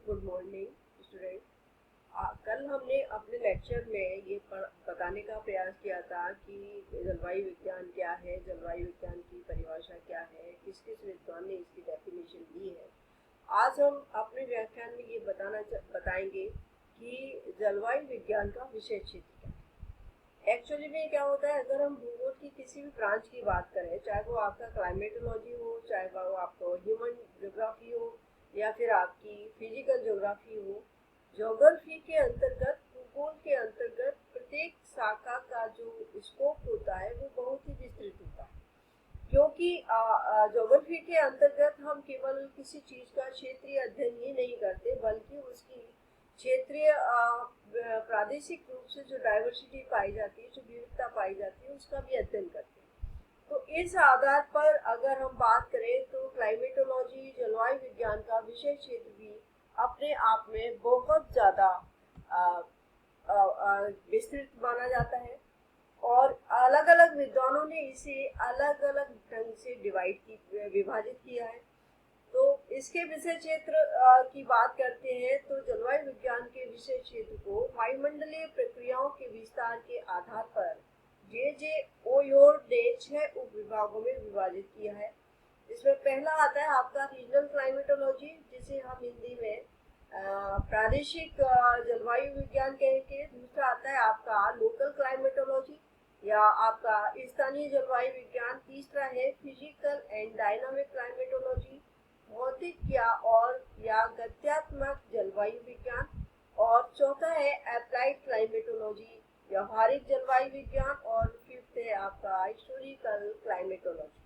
Good morning student. कल हमने अपने लेक्चर में ये बताने का प्रयास किया था कि जलवायु विज्ञान क्या है, जलवायु विज्ञान की परिभाषा क्या है, किस किस विद्वान ने इसकी डेफिनेशन दी है। आज हम अपने व्याख्यान में ये बताएंगे कि जलवायु विज्ञान का विषय क्षेत्र क्या है। एक्चुअली में क्या होता है, अगर हम भूगोल की किसी भी ब्रांच की बात करें, चाहे वो आपका क्लाइमेटोलॉजी हो, चाहे वो आपका ह्यूमन ज्योग्राफी हो या फिर आपकी फिजिकल ज्योग्राफी हो, ज्योग्राफी के अंतर्गत, भूगोल के अंतर्गत प्रत्येक शाखा का जो स्कोप होता है वो बहुत ही विस्तृत होता है। क्योंकि ज्योग्राफी के अंतर्गत हम केवल किसी चीज का क्षेत्रीय अध्ययन ही नहीं करते, बल्कि उसकी क्षेत्रीय प्रादेशिक रूप से जो डाइवर्सिटी पाई जाती है, जो विविधता पाई जाती है, उसका भी अध्ययन करते हैं। तो इस आधार पर अगर हम बात करें तो क्लाइमेटोलॉजी, जलवायु विज्ञान का विषय क्षेत्र भी अपने आप में बहुत ज़्यादा विस्तृत माना जाता है और अलग अलग विद्वानों ने इसे अलग अलग ढंग से विभाजित किया है। तो इसके विषय क्षेत्र की बात करते हैं तो जलवायु विज्ञान के विषय क्षेत्र को वायुमंडलीय प्रक्रियाओं के विस्तार के आधार पर JJO ने 6 उप विभागों में विभाजित किया है। इसमें पहला आता है आपका रीजनल क्लाइमेटोलॉजी, जिसे हम हिंदी में प्रादेशिक जलवायु विज्ञान कहेंगे। दूसरा आता है आपका लोकल क्लाइमेटोलॉजी या आपका स्थानीय जलवायु विज्ञान। तीसरा है फिजिकल एंड डायनामिक क्लाइमेटोलॉजी, भौतिक या गत्यात्मक जलवायु विज्ञान। और चौथा है अप्लाइड क्लाइमेटोलॉजी, व्यवहारिक जलवायु विज्ञान। और फिफ्थ है आपका हिस्टोरिकल क्लाइमेटोलॉजी।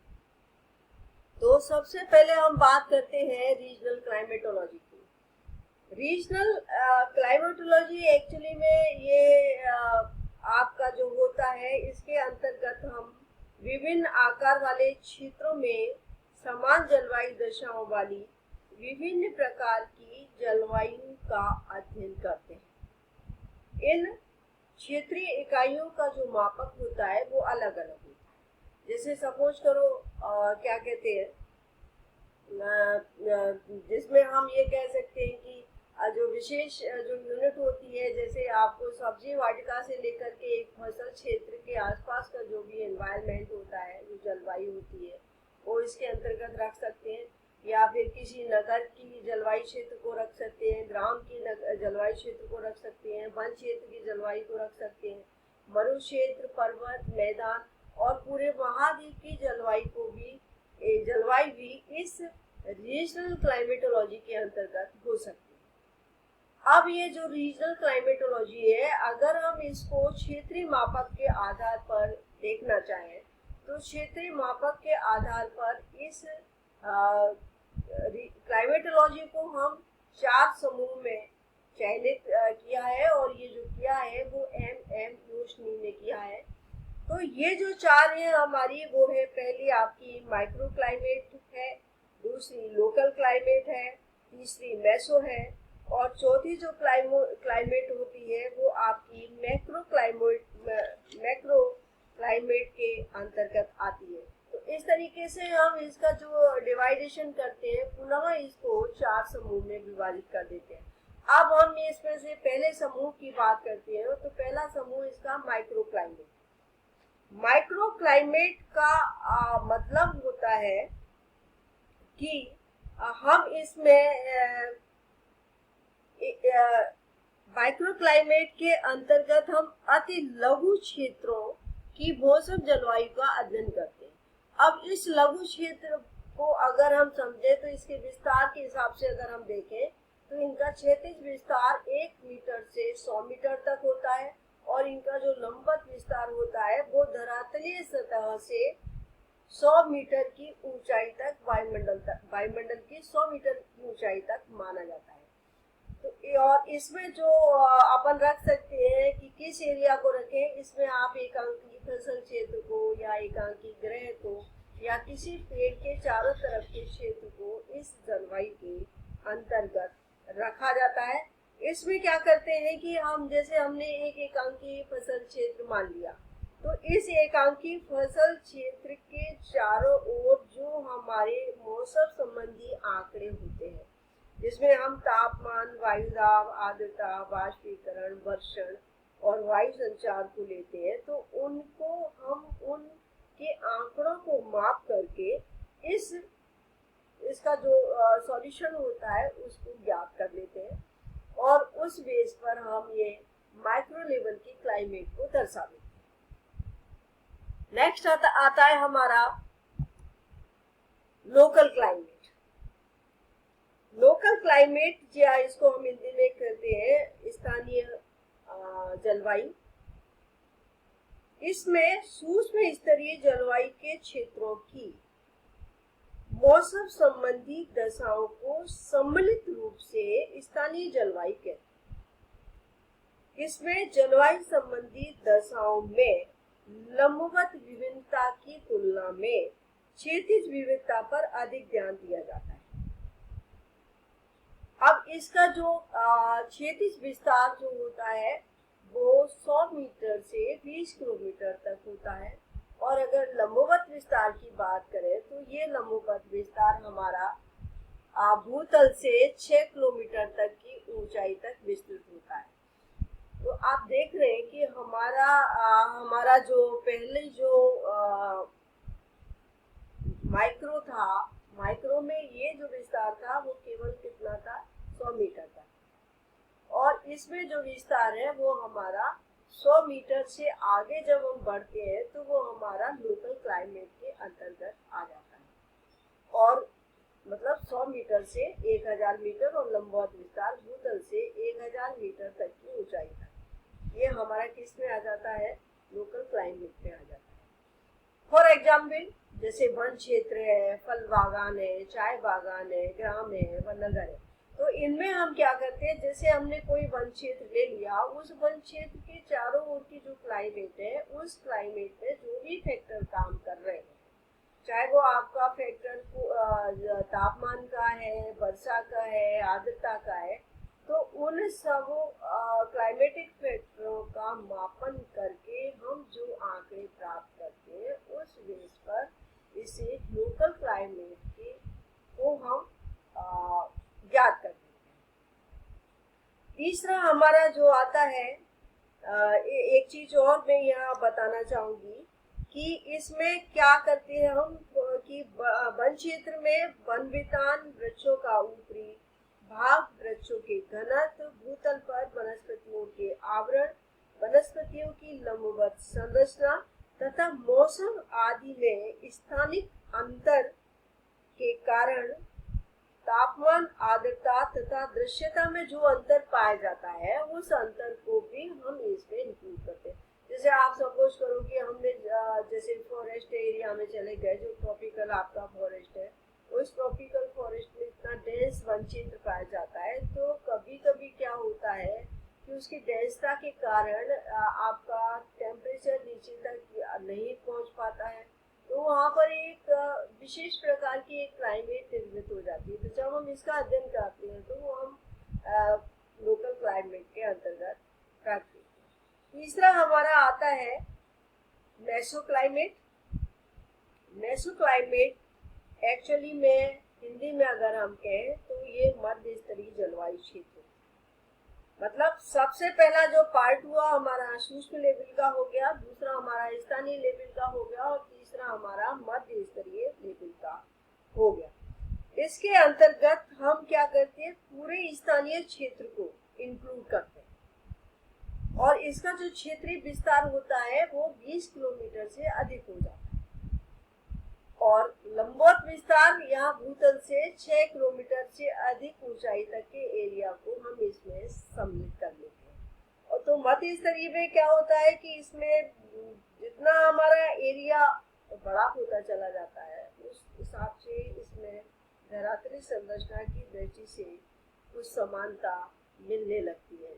तो सबसे पहले हम बात करते हैं रीजनल क्लाइमेटोलॉजी की। रीजनल क्लाइमेटोलॉजी एक्चुअली में ये आपका जो होता है, इसके अंतर्गत हम विभिन्न आकार वाले क्षेत्रों में समान जलवायु दशाओं वाली विभिन्न प्रकार की जलवायु का अध्ययन करते हैं। इन क्षेत्रीय इकाइयों का जो मापक होता है वो अलग अलग होता है। जैसे सपोज करो क्या कहते हैं, जिसमें हम ये कह सकते हैं कि जो विशेष जो यूनिट होती है, जैसे आपको सब्जी वाटिका से लेकर के एक फसल क्षेत्र के आसपास का जो भी एनवायरनमेंट होता है, जो जलवायु होती है, वो इसके अंतर्गत रख सकते हैं। या फिर किसी नगर की जलवायु क्षेत्र को रख सकते हैं, ग्राम की जलवायु क्षेत्र को रख सकते हैं, वन क्षेत्र की जलवायु को रख सकते हैं, मरु क्षेत्र, पर्वत, मैदान और पूरे महाद्वीप की जलवायु भी इस रीजनल क्लाइमेटोलॉजी के अंतर्गत हो सकती है। अब ये जो रीजनल क्लाइमेटोलॉजी है, अगर हम इसको क्षेत्रीय मापक के आधार पर देखना चाहें तो क्षेत्रीय मापक के आधार पर इस क्लाइमेटोलॉजी को हम 4 समूह में चयनित किया है और ये जो किया है वो M योशनी ने किया है। तो ये जो 4 है हमारी, वो है पहली आपकी माइक्रो क्लाइमेट है, दूसरी लोकल क्लाइमेट है, तीसरी मेसो है और चौथी जो क्लाइमेट होती है वो आपकी मैक्रो क्लाइमेट के अंतर्गत आती है। तो इस तरीके से हम इसका जो डिवाइडेशन करते हैं, पुनः इसको 4 समूह में विभाजित कर देते हैं। अब हम इसमें से पहले समूह की बात करते हैं। तो पहला समूह इसका माइक्रो क्लाइमेट। माइक्रो क्लाइमेट का मतलब होता है कि हम इसमें माइक्रो क्लाइमेट के अंतर्गत हम अति लघु क्षेत्रों की मौसम जलवायु का अध्ययन करते हैं। अब इस लघु क्षेत्र को अगर हम समझे तो इसके विस्तार के हिसाब से अगर हम देखें तो इनका क्षैतिज विस्तार 1 मीटर से 100 मीटर तक होता है और इनका जो लंबवत विस्तार होता है वो धरातलीय सतह से 100 मीटर की ऊंचाई तक, वायुमंडल की 100 मीटर की ऊंचाई तक माना जाता है। तो और इसमें जो अपन रख सकते हैं कि किस एरिया को रखें, इसमें आप एकांकी फसल क्षेत्र को या एकांकी ग्रह को या किसी पेड़ के चारों तरफ के क्षेत्र को इस जलवायु के अंतर्गत रखा जाता है। इसमें क्या करते हैं कि हम, जैसे हमने एक एकांकी फसल क्षेत्र मान लिया, तो इस एकांकी फसल क्षेत्र के चारों ओर जो हमारे मौसम संबंधी आंकड़े होते हैं जिसमें हम तापमान, वायुदाब, आर्द्रता, बाष्पीकरण, वर्षण और वायु संचार को लेते हैं, तो उनको हम उनके आंकड़ों को माप करके इसका जो सॉल्यूशन होता है उसको ज्ञात कर लेते हैं और उस बेस पर हम ये माइक्रो लेवल की क्लाइमेट को दर्शा देते हैं। नेक्स्ट आता है हमारा लोकल क्लाइमेट। लोकल क्लाइमेट या इसको हम हिंदी में कहते हैं स्थानीय जलवायु। इसमें सूक्ष्म स्तरीय जलवायु के क्षेत्रों की मौसम संबंधी दशाओं को सम्मिलित रूप से स्थानीय जलवायु कहते हैं। इसमें जलवायु संबंधी दशाओं में लंबवत विभिन्नता की तुलना में क्षैतिज विविधता पर अधिक ध्यान दिया जाता है। अब इसका जो क्षैतिज विस्तार जो होता है वो 100 मीटर से 20 किलोमीटर तक होता है, और अगर लंबवत विस्तार की बात करें तो ये लंबवत विस्तार हमारा भूतल से 6 किलोमीटर तक की ऊंचाई तक विस्तृत होता है। तो आप देख रहे हैं कि हमारा जो पहले जो माइक्रो था, माइक्रो में ये जो विस्तार था वो केवल कितना था, 100 मीटर था, और इसमें जो विस्तार है वो हमारा 100 मीटर से आगे जब हम बढ़ते हैं तो वो हमारा लोकल क्लाइमेट के अंतर्गत आ जाता है। और मतलब 100 मीटर से 1000 मीटर और लंबवत विस्तार भूतल से 1000 मीटर तक की ऊंचाई तक, ये हमारा किस में आ जाता है, लोकल क्लाइमेट में आ जाता है। फॉर एग्जाम्पल जैसे वन क्षेत्र है, फल बागान है, चाय बागान है, ग्राम है, व नगर है, तो इनमें हम क्या करते हैं, जैसे हमने कोई वन क्षेत्र ले लिया, उस वन क्षेत्र के चारों ओर की जो क्लाइमेट है उस क्लाइमेट में जो भी फैक्टर काम कर रहे हैं, चाहे वो आपका फैक्टर तापमान का है, वर्षा का है, आर्द्रता का है, तो उन सब क्लाइमेटिक फैक्टरों का मापन करके हम जो आंकड़े प्राप्त करते हैं उस बेस पर इसे लोकल क्लाइमेट के को हम ज्ञात कर देते हैं। तीसरा हमारा जो आता है, एक चीज और मैं यहाँ बताना चाहूंगी कि इसमें क्या करते हैं हम कि वन क्षेत्र में वन वितान वृक्षों का ऊपरी भाग, वृक्षों के घनत्व, भूतल पर वनस्पतियों के आवरण, वनस्पतियों की लंबवत संरचना तथा मौसम आदि में स्थानिक अंतर के कारण तापमान, आर्द्रता तथा दृश्यता में जो अंतर पाया जाता है उस अंतर को भी हम इसमें इंक्लूड करते हैं। जैसे आप सपोज करो कि हमने जैसे फॉरेस्ट एरिया में चले गए, जो ट्रॉपिकल आपका फॉरेस्ट है, उस ट्रॉपिकल फॉरेस्ट में इतना डेंस वन क्षेत्र पाया जाता है, तो कभी कभी क्या होता है कि उसकी डेंसता के कारण आपका टेम्परेचर नीचे तक नहीं पहुंच पाता है, तो वहाँ पर एक विशेष प्रकार की एक क्लाइमेट निर्मित हो जाती है। तो जब हम इसका अध्ययन करते हैं तो वो हम लोकल क्लाइमेट के अंतर्गत रखते हैं। तीसरा हमारा आता है meso climate. Meso climate actually में हिंदी में अगर हम कहें तो ये मध्य स्तरीय जलवायु क्षेत्र, मतलब सबसे पहला जो पार्ट हुआ हमारा सूक्ष्म लेवल का हो गया, दूसरा हमारा स्थानीय लेवल का हो गया, और तीसरा हमारा मध्य स्तरीय लेवल का हो गया। इसके अंतर्गत हम क्या करते हैं, पूरे स्थानीय क्षेत्र को इंक्लूड करते हैं, और इसका जो क्षेत्रीय विस्तार होता है वो 20 किलोमीटर से अधिक हो जाता है, और लंबवत विस्तार यहाँ भूतल से 6 किलोमीटर से अधिक ऊंचाई तक के एरिया को हम इसमें सम्मिलित कर लेते हैं। और तो मध्य स्तरीय में क्या होता है कि इसमें जितना हमारा एरिया बड़ा होता चला जाता है उस हिसाब से इसमें धरातलीय संरचना की दृष्टि से कुछ समानता मिलने लगती है,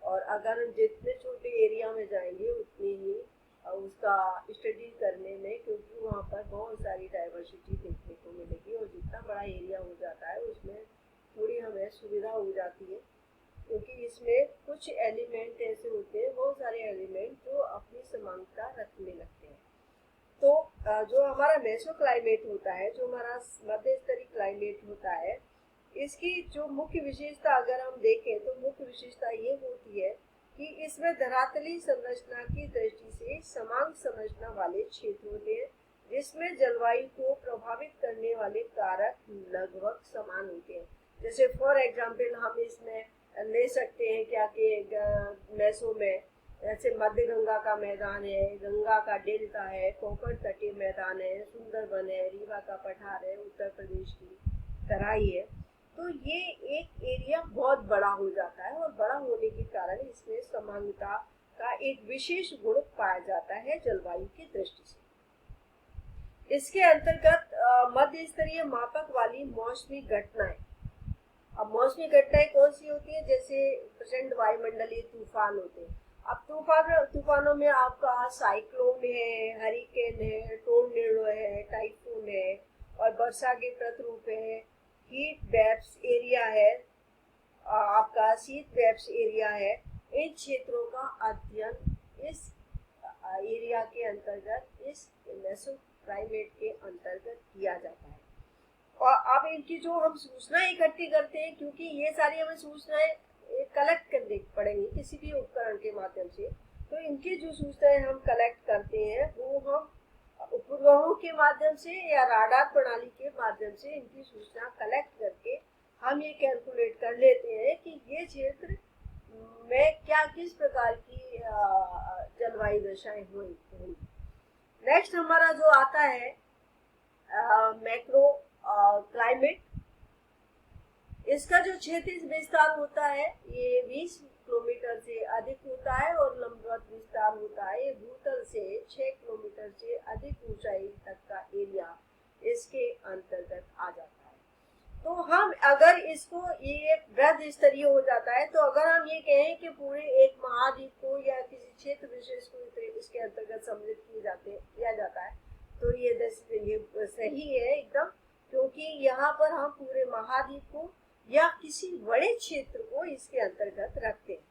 और अगर हम जितने छोटे एरिया में जाएंगे उतनी ही उसका स्टडी करने में, क्योंकि वहाँ पर बहुत सारी डाइवर्सिटी देखने को मिलेगी, और जितना बड़ा एरिया हो जाता है उसमें थोड़ी हमें सुविधा हो जाती है, क्योंकि इसमें कुछ एलिमेंट ऐसे होते हैं, बहुत सारे एलिमेंट जो अपनी समानता रखने लगते हैं। तो जो हमारा मेसो क्लाइमेट होता है, जो हमारा मध्य स्तरीय क्लाइमेट होता है, इसकी जो मुख्य विशेषता अगर हम देखें तो मुख्य विशेषता ये होती है कि इसमें धरातली संरचना की दृष्टि से समान संरचना वाले क्षेत्र होते हैं, जिसमें जलवायु को प्रभावित करने वाले कारक लगभग समान होते हैं। जैसे फॉर एग्जाम्पल हम इसमें ले सकते हैं क्या कि मैसो में जैसे मध्य गंगा का मैदान है, गंगा का डेल्टा है, कोंकण तटीय मैदान है, सुंदरबन है, रीवा का पठार है, उत्तर प्रदेश की तराई है। तो ये एक एरिया बहुत बड़ा हो जाता है और बड़ा होने के कारण इसमें समानता का एक विशेष गुण पाया जाता है जलवायु की दृष्टि से। इसके अंतर्गत मध्य स्तरीय मापक वाली मौसमी घटनाएं। अब मौसमी घटनाएं कौन सी होती है? जैसे प्रचंड वायुमंडलीय तूफान होते हैं। अब तूफानों में आपका साइक्लोन है, हरिकेन है, टोर्नेडो है, टाइफून है और वर्षा के प्रतिरूप है, हीट वेव्स एरिया है, आपका शीत वेव्स एरिया है। इन क्षेत्रों का अध्ययन इस एरिया के अंतर्गत, इस मेसो क्लाइमेट के अंतर्गत किया जाता है। और अब इनकी जो हम सूचनाएं इकट्ठी करते हैं, क्योंकि ये सारी हमें सूचनाएं कलेक्ट करनी पड़ेंगी किसी भी उपकरण के माध्यम से, तो इनकी जो सूचनाएं हम कलेक्ट करते हैं वो हम उपग्रहों के माध्यम से या राडार प्रणाली के माध्यम से इनकी सूचना कलेक्ट करके हम ये कैलकुलेट कर लेते हैं कि ये क्षेत्र में क्या किस प्रकार की जलवायु दशाएं हुई। नेक्स्ट हमारा जो आता है मैक्रो क्लाइमेट। इसका जो क्षेत्रीय विस्तार होता है ये 20 किलोमीटर से अधिक होता है और लंबवत विस्तार होता है ये भूतल से 6 किलोमीटर से अधिक ऊंचाई तक का एरिया इसके अंतर्गत आ जाता है। तो हम अगर इसको ये वृहद स्तरीय हो जाता है, तो अगर हम ये कहें कि पूरे एक महाद्वीप को या किसी क्षेत्र विशेष को इसके अंतर्गत सम्मिलित किया जाता है, तो ये सही है एकदम, क्योंकि यहाँ पर हम पूरे महाद्वीप को या किसी बड़े क्षेत्र को इसके अंतर्गत रखते हैं।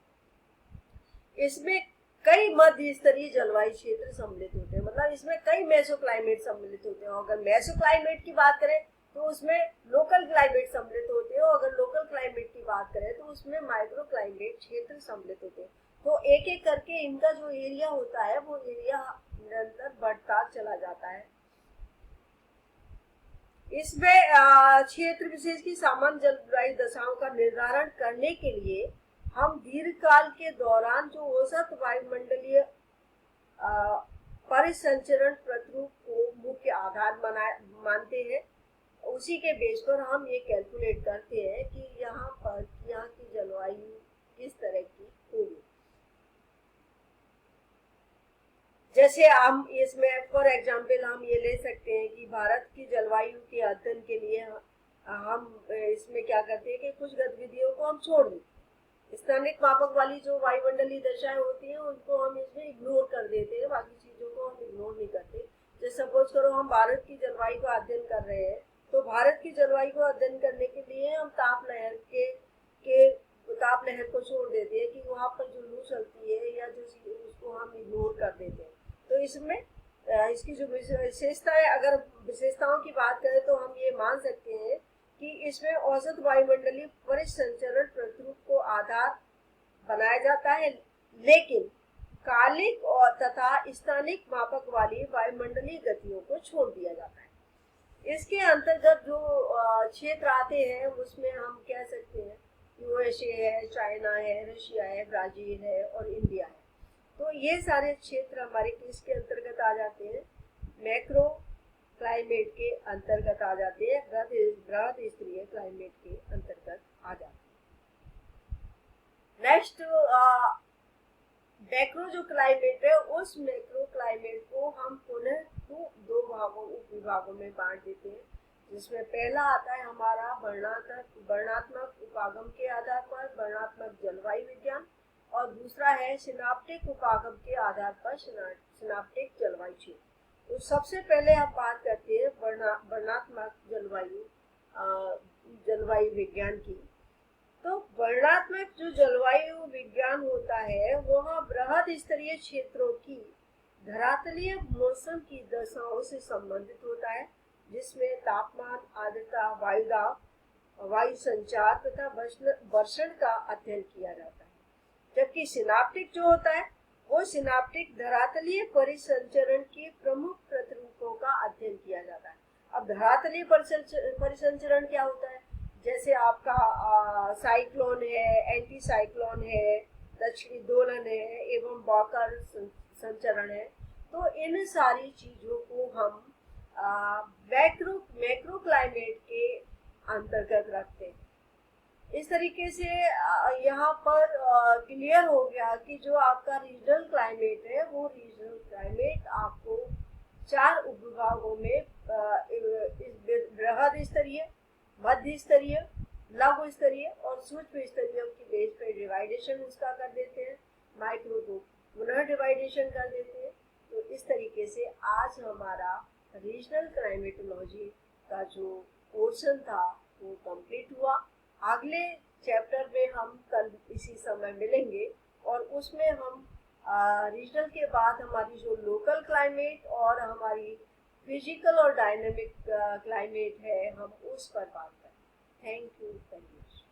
इसमें कई मध्य स्तरीय जलवायु क्षेत्र सम्मिलित होते हैं, मतलब इसमें कई मेसो क्लाइमेट सम्मिलित होते हैं। अगर मेसो क्लाइमेट की बात करें तो उसमें लोकल क्लाइमेट सम्मिलित होते हैं, और अगर लोकल क्लाइमेट की बात करें तो उसमें माइक्रो क्लाइमेट क्षेत्र सम्मिलित होते हैं। तो एक एक करके इनका जो एरिया होता है वो एरिया निरंतर बढ़ता चला जाता है। इसमें क्षेत्र विशेष की सामान्य जलवायु दशाओं का निर्धारण करने के लिए हम दीर्घकाल के दौरान जो औसत वायुमंडलीय परिसंचरण प्रतिरूप को मुख्य आधार मानते हैं। उसी के बेस पर हम ये कैलकुलेट करते हैं कि यहाँ की जलवायु किस तरह की होगी। जैसे हम इसमें फॉर एग्जाम्पल हम ये ले सकते हैं कि भारत की जलवायु के अध्ययन के लिए हम इसमें क्या करते हैं कि कुछ गतिविधियों को हम छोड़ दें। स्थानिक मापक वाली जो वायुमंडलीय दशाएं होती हैं उनको हम इसमें इग्नोर कर देते हैं, बाकी चीजों को हम इग्नोर नहीं करते। जैसे सपोज करो हम भारत की जलवायु का अध्ययन कर रहे हैं, तो भारत की जलवायु को अध्ययन करने के लिए हम ताप लहर को छोड़ देते हैं कि वहाँ पर जो लू चलती है या जो उसको हम इग्नोर कर देते हैं। तो इसमें इसकी जो विशेषताएं, अगर विशेषताओं की बात करें तो हम ये मान सकते हैं कि इसमें औसत वायुमंडलीय परिसंचरण प्रतिरूप को आधार बनाया जाता है, लेकिन कालिक और तथा स्थानिक मापक वाली वायुमंडलीय गतियों को छोड़ दिया जाता है। इसके अंतर्गत जो क्षेत्र आते हैं उसमें हम कह सकते हैं यूएसए है, चाइना है, रशिया है, ब्राजील है और इंडिया है। तो ये सारे क्षेत्र हमारे किसके अंतर्गत आ जाते हैं? मैक्रो क्लाइमेट के अंतर्गत आ जाते हैं, वृहद स्तरीय क्लाइमेट के अंतर्गत आ जाते हैं। नेक्स्ट मैक्रो जो क्लाइमेट है, उस मैक्रो क्लाइमेट को हम पुनः दो उप विभागों में बांट देते हैं, जिसमें पहला आता है हमारा वर्णनात्मक उपागम के आधार पर वर्णनात्मक जलवायु विज्ञान, और दूसरा है सिनाप्टिक उपागम के आधार पर सिनाप्टिक जलवायु क्षेत्र। तो सबसे पहले हम बात करते हैं वर्णनात्मक जलवायु विज्ञान की। तो वर्णनात्मक जो जलवायु विज्ञान होता है वह वृहद स्तरीय क्षेत्रों की धरातलीय मौसम की दशाओं से संबंधित होता है, जिसमें तापमान, आर्द्रता, वायुदाब वायु संचार तथा वर्षण का अध्ययन किया जाता है। जबकि सिनाप्टिक जो होता है वो सिनाप्टिक धरातलीय परिसंचरण के प्रमुख प्रतिरूपों का अध्ययन किया जाता है। अब धरातलीय परिसंचरण क्या होता है? जैसे आपका साइक्लोन है, एंटी साइक्लोन है, दक्षिणी दोलन है एवं बॉकर संचरण है। तो इन सारी चीजों को हम मैक्रो क्लाइमेट के अंतर्गत रखते हैं। इस तरीके से यहाँ पर क्लियर हो गया कि जो आपका रीजनल क्लाइमेट है वो रीजनल क्लाइमेट आपको 4 उपविभागों में बृहद स्तरीय, मध्य स्तरीय, लघु स्तरीय और सूक्ष्म स्तरीय की बेस पे डिवाइडेशन उसका कर देते हैं। माइक्रो को पुनः डिवाइडेशन कर देते हैं। तो इस तरीके से आज हमारा रीजनल क्लाइमेटोलॉजी का जो पोर्शन था वो कंप्लीट हुआ। अगले चैप्टर में हम कल इसी समय मिलेंगे और उसमें हम रीजनल के बाद हमारी जो लोकल क्लाइमेट और हमारी फिजिकल और डायनेमिक क्लाइमेट है हम उस पर बात करें। Thank you very much.